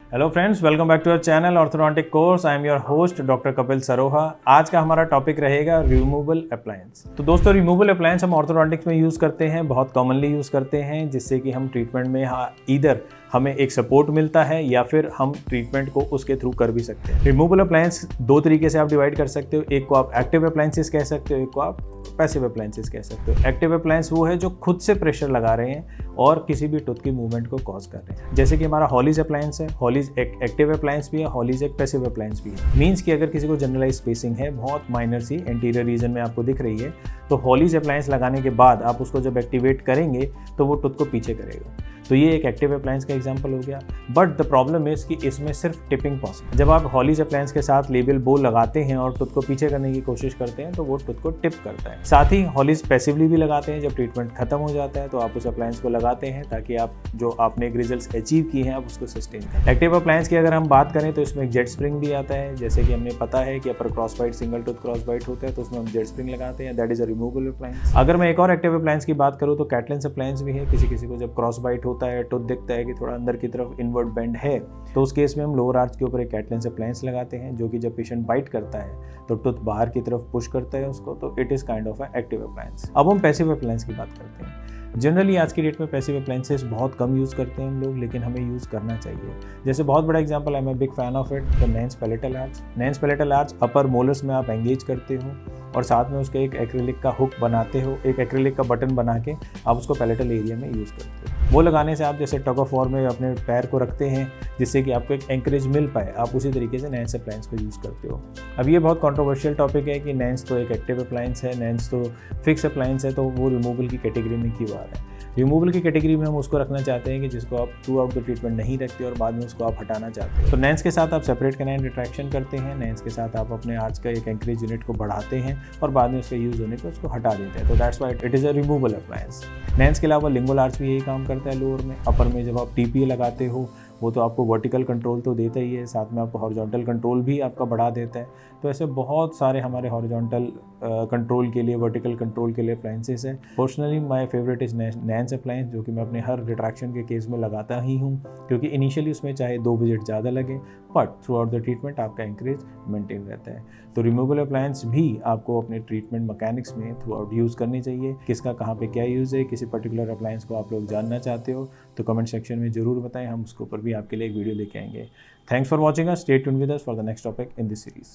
Hello friends, welcome back to our channel orthodontic course. I am your host doctor Kapil Saroha. आज का हमारा topic रहेगा removable appliance. तो दोस्तों, रिमूवेबल अप्लायंस हम ऑर्थोडोंटिक्स में यूज़ करते हैं, बहुत कॉमनली यूज़ करते हैं, जिससे कि हम ट्रीटमेंट में ईदर हमें एक सपोर्ट मिलता है या फिर हम ट्रीटमेंट को उसके थ्रू कर भी सकते हैं। रिमूवेबल अप्लायंस दो तरीके से आप डिवाइड कर सकते हो। एक को आप एक्टिव अप्लायंसेस कह सकते हो, एक को आप पैसिव अप्लायंसेस कह सकते हो। एक्टिव अप्लायंस वो है जो खुद से प्रेशर लगा रहे हैं और किसी भी टूथ की मूवमेंट को कॉज कर रहे हैं। जैसे कि हमारा हॉलीज अप्लायंस है, हॉलीज एक एक्टिव अप्लायंस भी है, हॉलीज एक पैसिव अप्लायंस भी है। मीन्स कि अगर किसी को जनरलाइज स्पेसिंग है, बहुत माइनर सी एंटीरियर रीजन में आपको दिख रही है, तो हॉलीज अप्लायंस लगाने के बाद आप उसको जब एक्टिवेट करेंगे तो वो टूथ को पीछे करेगा। तो ये एक एक्टिव अप्लायंस का एग्जांपल हो गया। बट द प्रॉब्लम इज कि इसमें सिर्फ टिपिंग पॉसिबल। जब आप हॉलीज अप्लायंस के साथ लेबल बो लगाते हैं और टूथ को पीछे करने की कोशिश करते हैं तो वो टूथ को टिप करता है। साथ ही हॉलीज पैसिवली भी लगाते हैं। जब ट्रीटमेंट खत्म हो जाता है तो आप उस अप्लायंस को लगाते हैं ताकि आप जो आपने एक रिजल्ट अचीव किए हैं आप उसको सस्टेन करें। एक्टिव अप्लायंस की अगर हम बात करें तो इसमें एक जेट स्प्रिंग भी आता है। जैसे कि हमने पता है कि upper cross bite, single tooth cross bite होता है तो उसमें हम जेट स्प्रिंग लगाते हैं। That is a removable appliance. अगर मैं एक और एक्टिव अप्लायंस की बात करूँ तो कैटलेंस अप्लायंस भी है। किसी को जब क्रॉस बाइट होता है, टूथ दिखता है कि थोड़ा अंदर की तरफ इनवर्ट बेंड है, तो उस केस में हम लोअर आर्च के ऊपर एक कैटलेंस अप्लायंस लगाते हैं, जो कि जब पेशेंट बाइट करता है तो टूथ बाहर की तरफ पुश करता है उसको, तो it is kind of active appliance. अब हम पैसिव अप्लायंस की बात करते हैं। जनरली आज की डेट में पैसिव अप्लायंसेस बहुत कम यूज़ करते हैं हम लोग, लेकिन हमें यूज़ करना चाहिए। जैसे बहुत बड़ा एग्जांपल है, मैं big fan of it, the Nance palatal arch. Nance palatal arch upper molars में आप एंगेज करते हो और साथ में उसके एक एक्रिलिक का हुक बनाते हो, एक एक्रिलिक का बटन बना के आप उसको पैलेटल एरिया में यूज़ करते हो। वो लगाने से आप जैसे टग ऑफ वॉर में अपने पैर को रखते हैं जिससे कि आपको एक एंकरेज मिल पाए, आप उसी तरीके से नैंस अप्लायंस को यूज़ करते हो। अब ये बहुत कंट्रोवर्शियल टॉपिक है कि नैंस तो एक एक्टिव अप्लायंस है, नैंस तो फिक्स अप्लायंस है, तो वो रिमूवल की कैटेगरी में क्यों आ रहा है। रिमूवल की कैटेगरी में हम उसको रखना चाहते हैं कि जिसको आप थ्रू आउट द ट्रीटमेंट नहीं रखते और बाद में उसको आप हटाना चाहते हैं। तो नैंस के साथ आप सेपरेट कैनाइन रिट्रैक्शन करते हैं, नैंस के साथ आप अपने आर्च का एक एंकरेज यूनिट को बढ़ाते हैं और बाद में उसका यूज़ होने पर उसको हटा देते हैं। तो that's why it is a removal appliance. Nance के अलावा लिंगुअल आर्च भी यही काम करता है लोअर में। अपर में जब आप टीपीए लगाते हो वो तो आपको वर्टिकल कंट्रोल तो देता ही है, साथ में आपको हॉरिजॉन्टल कंट्रोल भी आपका बढ़ा देता है। तो ऐसे बहुत सारे हमारे हॉरिजॉन्टल कंट्रोल के लिए, वर्टिकल कंट्रोल के लिए अप्लायंसेस हैं। Personally my favourite is Nance appliance, जो कि मैं अपने हर रिट्रैक्शन के केस में लगाता ही हूँ, क्योंकि इनिशियली उसमें चाहे 2 विजिट ज़्यादा लगे but through out the treatment आपका एंकरेज मेंटेन रहता है। तो रिमूवेबल अप्लायंस भी आपको अपने ट्रीटमेंट मैकेनिक्स में थ्रू आउट यूज़ करनी चाहिए। किसका कहाँ पे क्या यूज़ है, किसी पर्टिकुलर अप्लायंस को आप लोग जानना चाहते हो तो कमेंट सेक्शन में ज़रूर बताएं, हम उसके ऊपर भी आपके लिए एक वीडियो लेके आएंगे। Thanks for watching us, stay tuned with us for the next topic in this series.